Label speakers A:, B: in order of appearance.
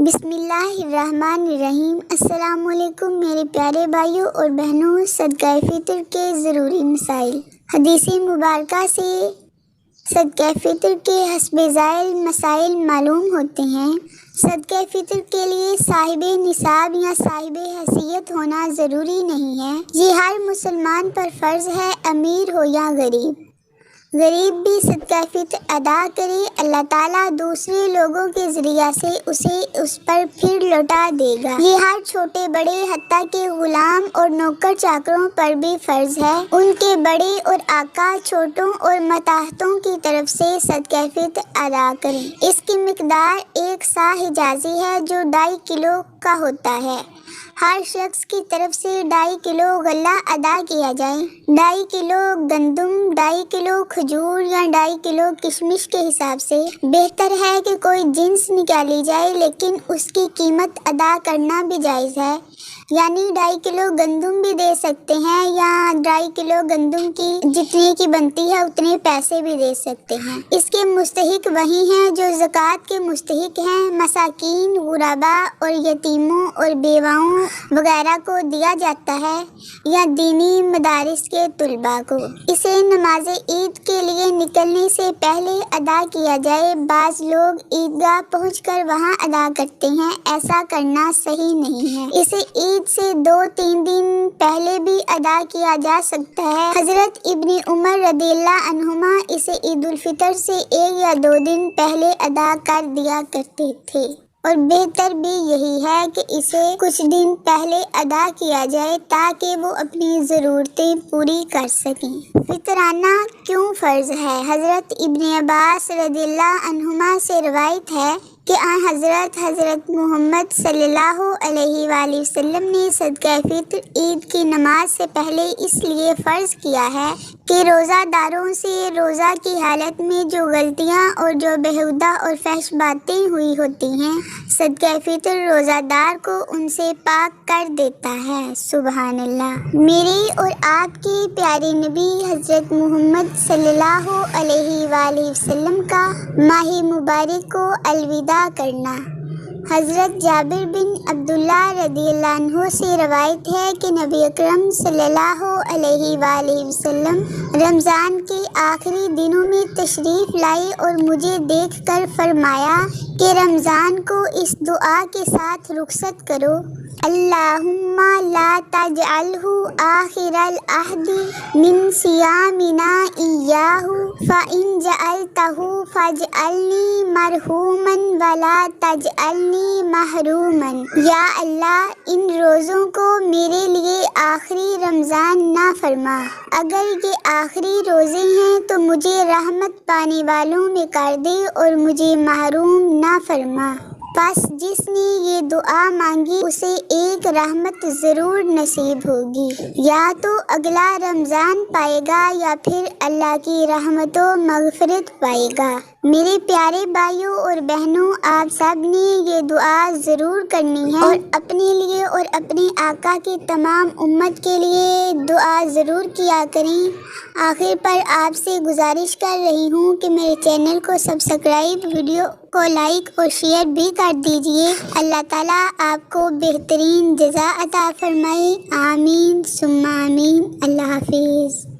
A: بسم اللہ الرحمن الرحیم۔ السلام علیکم میرے پیارے بھائیوں اور بہنوں، صدقہ فطر کے ضروری مسائل۔ حدیث مبارکہ سے صدقہ فطر کے حسب ذیل مسائل معلوم ہوتے ہیں۔ صدقہ فطر کے لیے صاحب نصاب یا صاحب حیثیت ہونا ضروری نہیں ہے، یہ ہر مسلمان پر فرض ہے، امیر ہو یا غریب۔ غریب بھی صدقہ فطر ادا کرے، اللہ تعالیٰ دوسرے لوگوں کے ذریعہ سے اسے اس پر پھر لوٹا دے گا۔ یہ ہر چھوٹے بڑے حتیٰ کہ غلام اور نوکر چاکروں پر بھی فرض ہے، ان کے بڑے اور آقا چھوٹوں اور ماتحتوں کی طرف سے صدقہ فطر ادا کریں۔ اس کی مقدار 1 سا حجازی ہے جو 2.5 کلو کا ہوتا ہے۔ ہر شخص کی طرف سے 2.5 کلو غلہ ادا کیا جائے، 2.5 کلو گندم، 2.5 کلو کھجور یا 2.5 کلو کشمش کے حساب سے۔ بہتر ہے کہ کوئی جنس نکالی جائے، لیکن اس کی قیمت ادا کرنا بھی جائز ہے، یعنی 2.5 کلو گندم بھی دے سکتے ہیں یا 2.5 کلو گندم کی جتنے کی بنتی ہے اتنے پیسے بھی دے سکتے ہیں۔ اس کے مستحق وہی ہیں جو زکوٰۃ کے مستحق ہیں، مساکین، غرباء اور یتیموں اور بیواؤں وغیرہ کو دیا جاتا ہے، یا دینی مدارس کے طلباء کو۔ اسے نماز عید کے لیے نکلنے سے پہلے ادا کیا جائے۔ بعض لوگ عیدگاہ پہنچ کر وہاں ادا کرتے ہیں، ایسا کرنا صحیح نہیں ہے۔ اسے عید سے 2-3 دن پہلے بھی ادا کیا جا سکتا ہے۔ حضرت ابن عمر رضی اللہ عنہما اسے عید الفطر سے 1 یا 2 دن پہلے ادا کر دیا کرتے تھے، اور بہتر بھی یہی ہے کہ اسے کچھ دن پہلے ادا کیا جائے تاکہ وہ اپنی ضرورتیں پوری کر سکیں۔ فطرانہ کیوں فرض ہے؟ حضرت ابن عباس رضی اللہ عنہما سے روایت ہے کہ حضرت محمد صلی اللہ علیہ وآلہ وسلم نے صدقہ فطر عید کی نماز سے پہلے اس لیے فرض کیا ہے کہ روزہ داروں سے روزہ کی حالت میں جو غلطیاں اور جو بیہودہ اور فحش باتیں ہوئی ہوتی ہیں، صدقہ فطر روزہ دار کو ان سے پاک کر دیتا ہے۔ سبحان اللہ۔ میرے اور آپ کے پیارے نبی حضرت محمد صلی اللہ علیہ وآلہ وسلم کا ماہ مبارک کو الوداع کرنا۔ حضرت جابر بن عبداللہ رضی اللہ عنہ سے روایت ہے کہ نبی اکرم صلی اللہ علیہ وآلہ وسلم رمضان کے آخری دنوں میں تشریف لائے اور مجھے دیکھ کر فرمایا کہ رمضان کو اس دعا کے ساتھ رخصت کرو: اللہم لا تجعلہ آخر العہد من صیامنا ایاہ فإن جعلتہ فاجعلنی مرحوما ولا تجعلنی محروما۔ یا اللہ، ان روزوں کو میرے لیے آخری رمضان نہ فرما، اگر یہ آخری روزے ہیں تو مجھے رحمت پانے والوں میں کر دے اور مجھے محروم نہ فرما۔ پس جس نے یہ دعا مانگی اسے ایک رحمت ضرور نصیب ہوگی، یا تو اگلا رمضان پائے گا یا پھر اللہ کی رحمت و مغفرت پائے گا۔ میرے پیارے بھائیوں اور بہنوں، آپ سب نے یہ دعا ضرور کرنی ہے اور اپنے لیے اور اپنے آقا کی تمام امت کے لیے دعا ضرور کیا کریں۔ آخر پر آپ سے گزارش کر رہی ہوں کہ میرے چینل کو سبسکرائب، ویڈیو کو لائک اور شیئر بھی کر دیجیے۔ اللہ تعالیٰ آپ کو بہترین جزا عطا فرمائے۔ آمین ثم آمین۔ اللہ حافظ۔